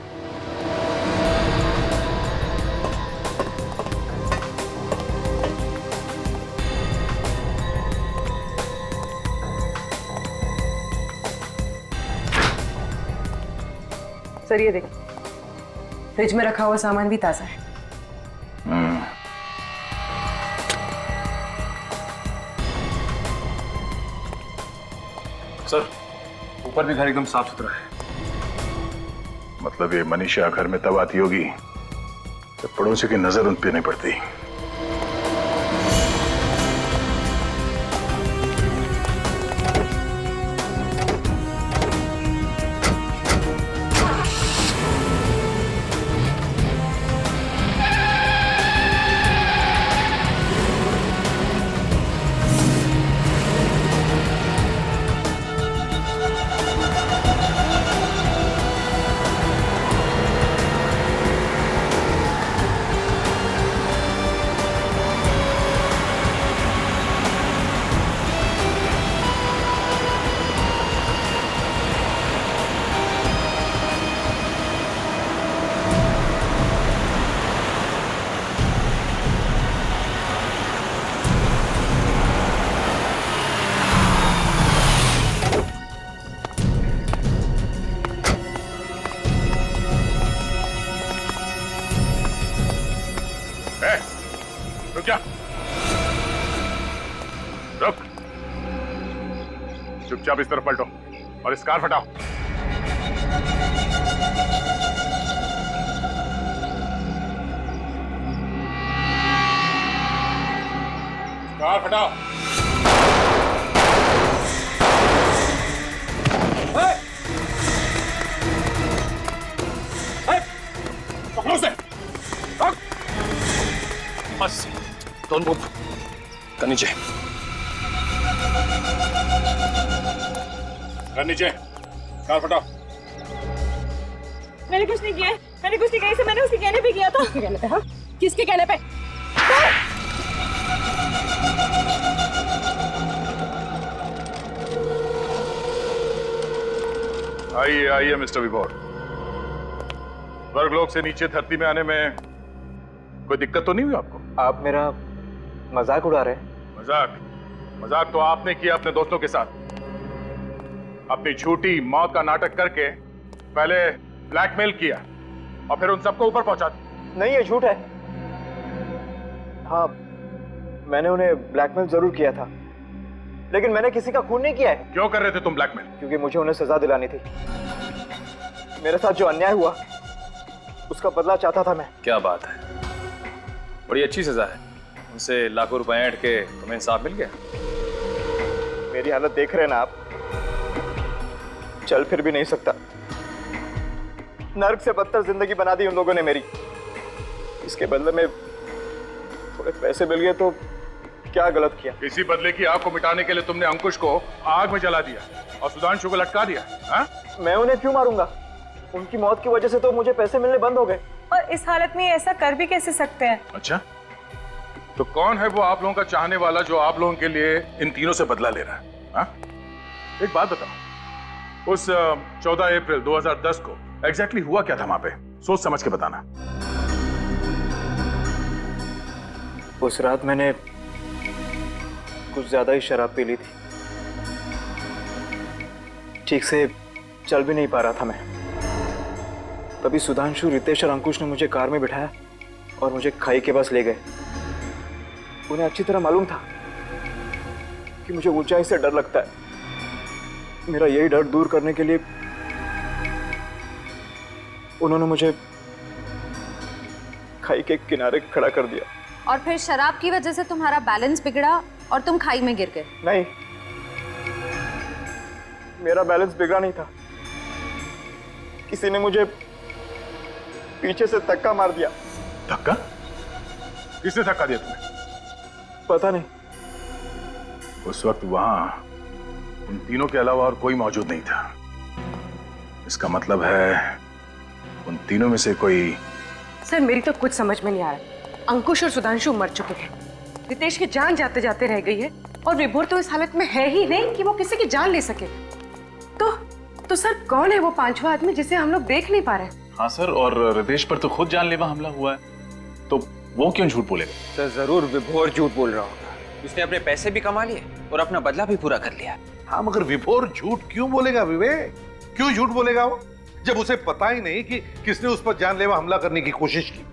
सर ये देखो, फ्रिज में रखा हुआ सामान भी ताजा है। सर ऊपर भी घर एकदम साफ सुथरा है। मतलब ये मनीषा घर में तब आती होगी जब पड़ोसी की नजर उन पे नहीं पड़ती। रुक जा, रुक। चुपचाप इस तरफ पलटो और इस कार हटाओ। कार हटाओ। पकड़ो उसे। बस, डोंट मूव। कर नीचे। कर नीचे। कार हटाओ। मैंने कुछ नहीं किया, मैंने कुछ नहीं किया, इसे मैंने उसके कहने पे किया था। किसके कहने पे? हाँ, किसके कहने पे? आइए आइए मिस्टर विभोर। स्वर्गलोक से नीचे धरती में आने में कोई दिक्कत तो नहीं हुई आपको? आप मेरा मजाक उड़ा रहे हैं? मजाक तो आपने किया अपने दोस्तों के साथ। अपनी झूठी मौत का नाटक करके पहले ब्लैकमेल किया और फिर उन सबको ऊपर पहुंचा दिया। नहीं, ये झूठ है। हाँ, मैंने उन्हें ब्लैकमेल जरूर किया था, लेकिन मैंने किसी का खून नहीं किया है। क्यों कर रहे थे तुम ब्लैकमेल? क्योंकि मुझे उन्हें सजा दिलानी थी। मेरे साथ जो अन्याय हुआ उसका बदला चाहता था मैं। क्या बात है, बड़ी अच्छी सजा है। उनसे लाखों रुपए ऐंठ के तुम्हें इंसाफ मिल गया। मेरी हालत देख रहे हैं ना आप, चल फिर भी नहीं सकता। नर्क से बदतर जिंदगी बना दी उन लोगों ने मेरी। इसके बदले में थोड़े पैसे मिल गए तो क्या गलत किया? इसी बदले की आग को मिटाने के लिए तुमने अंकुश को आग में जला दिया और सुधांशु को लटका दिया। हाँ? मैं उन्हें क्यों मारूंगा? उनकी मौत की वजह से तो मुझे पैसे मिलने बंद हो गए। और इस हालत में ऐसा कर भी कैसे सकते हैं? अच्छा, तो कौन है वो आप लोगों का चाहने वाला जो आप लोगों के लिए इन तीनों से बदला ले रहा है? हाँ? एक बात बताओ, उस 14 अप्रैल 2010 को एग्जैक्टली हुआ क्या था वहां पे? सोच समझ के बताना। उस रात मैंने कुछ ज्यादा ही शराब पी ली थी। ठीक से चल भी नहीं पा रहा था मैं। तभी सुधांशु, रितेश और अंकुश ने मुझे कार में बिठाया और मुझे खाई के पास ले गए। उन्हें अच्छी तरह मालूम था कि मुझे ऊंचाई से डर लगता है। मेरा यही डर दूर करने के लिए उन्होंने मुझे खाई के किनारे खड़ा कर दिया। और फिर शराब की वजह से तुम्हारा बैलेंस बिगड़ा और तुम खाई में गिर गए। नहीं, मेरा बैलेंस बिगड़ा नहीं था। किसी ने मुझे पीछे से धक्का मार दिया। धक्का? किसने धक्का दिया तुम्हें? पता नहीं। उस वक्त वहां उन तीनों के अलावा और कोई मौजूद नहीं था। इसका मतलब है उन तीनों में से कोई। सर मेरी तो कुछ समझ में नहीं आ रहा। अंकुश और सुधांशु मर चुके हैं, रितेश की जान जाते जाते रह गई है और विभोर तो इस हालत में है ही नहीं कि वो किसी की जान ले सके। तो सर कौन है वो पांचवा आदमी जिसे हम लोग देख नहीं पा रहे? हाँ सर, और रितेश पर तो खुद जानलेवा हमला हुआ है, तो वो क्यों झूठ बोलेगा? सर जरूर विभोर झूठ बोल रहा होगा। उसने अपने पैसे भी कमा लिए और अपना बदला भी पूरा कर लिया। हाँ, मगर विभोर झूठ क्यों बोलेगा विवेक? क्यों झूठ बोलेगा वो, जब उसे पता ही नहीं कि किसने उस पर जानलेवा हमला करने की कोशिश की?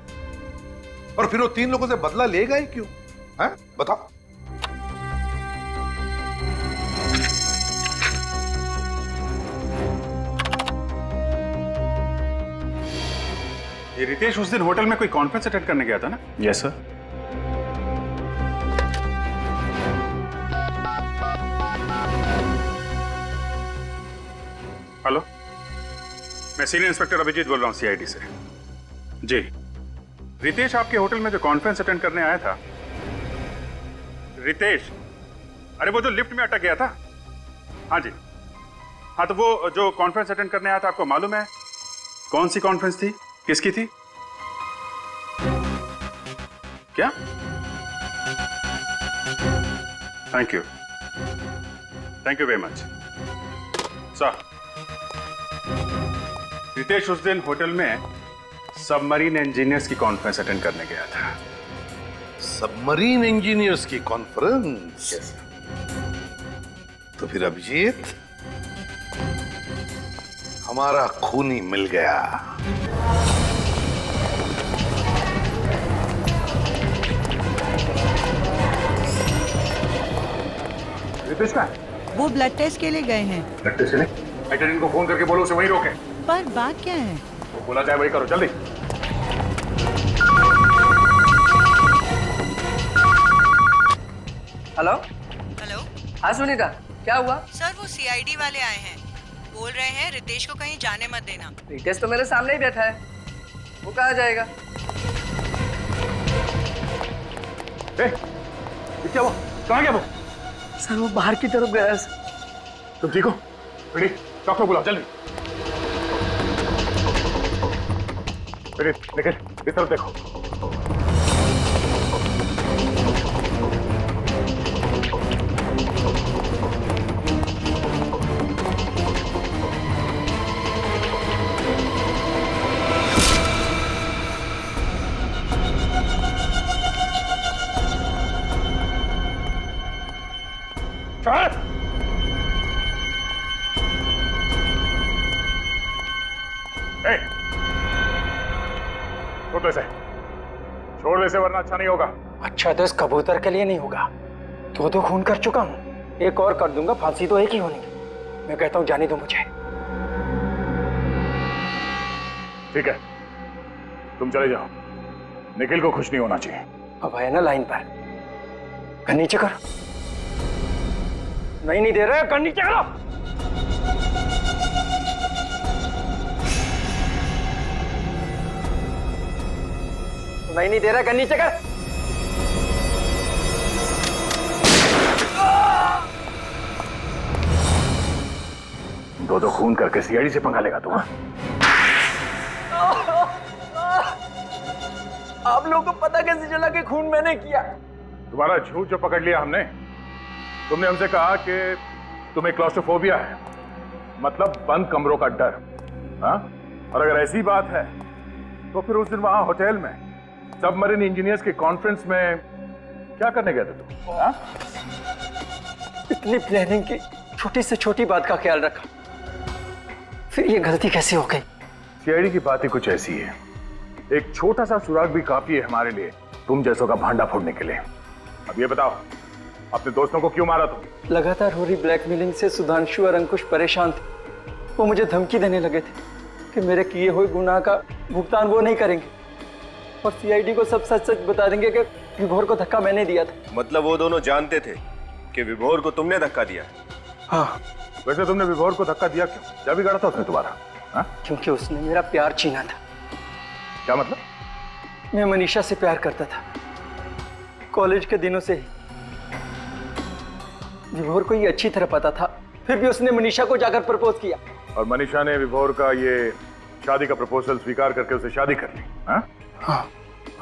और फिर वो तीन लोगों से बदला लेगा ही क्यों? हैं? बताओ। ये रितेश उस दिन होटल में कोई कॉन्फ्रेंस अटेंड करने गया था ना? Yes sir. हेलो, मैं सीनियर इंस्पेक्टर अभिजीत बोल रहा हूँ सीआईडी से। जी, रितेश आपके होटल में जो कॉन्फ्रेंस अटेंड करने आया था। रितेश, अरे वो जो लिफ्ट में अटक गया था? हाँ जी, हाँ तो वो जो कॉन्फ्रेंस अटेंड करने आया था, आपको मालूम है कौन सी कॉन्फ्रेंस थी, किसकी थी? क्या? Thank you very much sir. Ritesh उस दिन होटल में सबमरीन इंजीनियर्स की कॉन्फ्रेंस अटेंड करने गया था। सबमरीन इंजीनियर्स की कॉन्फ्रेंस? तो फिर अभिजीत, हमारा खूनी मिल गया। रितेश का? वो ब्लड टेस्ट के लिए गए हैं। ब्लड टेस्ट के लिए? अटेंडेंट को फोन करके बोलो उसे वहीं रोके। पर बात क्या है? वो बोला जाए वही करो, जल्दी। हेलो। हेलो। हाँ सुनीता, क्या हुआ? सर वो सीआईडी वाले आए हैं, बोल रहे हैं रितेश को कहीं जाने मत देना। रितेश तो मेरे सामने ही बैठा है, वो कहाँ जाएगा? क्या हुआ? कहाँ गया वो? सर वो बाहर की तरफ गया है। तुम ठीक हो? बेटी, डॉक्टर बुलाओ जल्दी। बेटी निकल, इस तरफ देखो। छोड़ दे से वरना अच्छा नहीं होगा। अच्छा तो इस कबूतर के लिए नहीं होगा। दो खून कर चुका हूँ, एक और कर दूंगा, फांसी तो एक ही होनी है। मैं कहता हूँ जाने दो मुझे। ठीक है, तुम चले जाओ, निखिल को खुश नहीं होना चाहिए। अब है ना लाइन पर, कर नीचे करो। नहीं दे रहे, कर नीचे करो। नहीं दे रहा, कर नीचे कर। दो खून करके सीआईडी से पंगा लेगा तुम? आप लोगों को पता कैसे चला कि खून मैंने किया? तुम्हारा झूठ जो पकड़ लिया हमने। तुमने हमसे कहा कि तुम्हें क्लॉस्ट्रोफोबिया है, मतलब बंद कमरों का डर। हाँ? और अगर ऐसी बात है तो फिर उस दिन वहां होटल में सबमरीन इंजीनियर्स के कॉन्फ्रेंस में क्या करने गए थे तुम? हाँ? इतनी प्लानिंग की, छोटी से छोटी बात का ख्याल रखा, फिर ये गलती कैसे हो गई? सीआईडी की बात ही कुछ ऐसी है। एक छोटा सा सुराग भी काफी है हमारे लिए तुम जैसों का भांडा फोड़ने के लिए। अब ये बताओ, अपने दोस्तों को क्यों मारा तुम? लगातार हो रही ब्लैकमेलिंग से सुधांशु और अंकुश परेशान थे। वो मुझे धमकी देने लगे थे कि मेरे किए हुए गुनाह का भुगतान वो नहीं करेंगे और सीआईडी को सब सच सच बता देंगे कि विभोर को धक्का मैंने दिया था। मतलब वो दोनों जानते थे कि विभोर को तुमने धक्का दिया? हाँ। वैसे तुमने विभोर को धक्का दिया क्यों? क्या बिगाड़ा था उसने तुम्हारा? हाँ? क्योंकि उसने मेरा प्यार छीना था। क्या मतलब? मैं मनीषा से प्यार करता था कॉलेज के दिनों से ही। विभोर को ये अच्छी तरह पता था, फिर भी उसने मनीषा को जाकर प्रपोज किया। और मनीषा ने विभोर का ये शादी का प्रपोजल स्वीकार करके उसे शादी कर ली? हाँ? हाँ,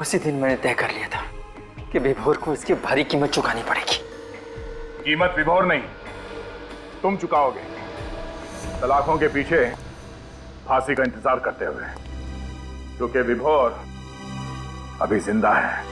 उसी दिन मैंने तय कर लिया था कि विभोर को इसकी भारी कीमत चुकानी पड़ेगी। कीमत विभोर नहीं, तुम चुकाओगे, सलाखों के पीछे फांसी का इंतजार करते हुए, क्योंकि विभोर अभी जिंदा है।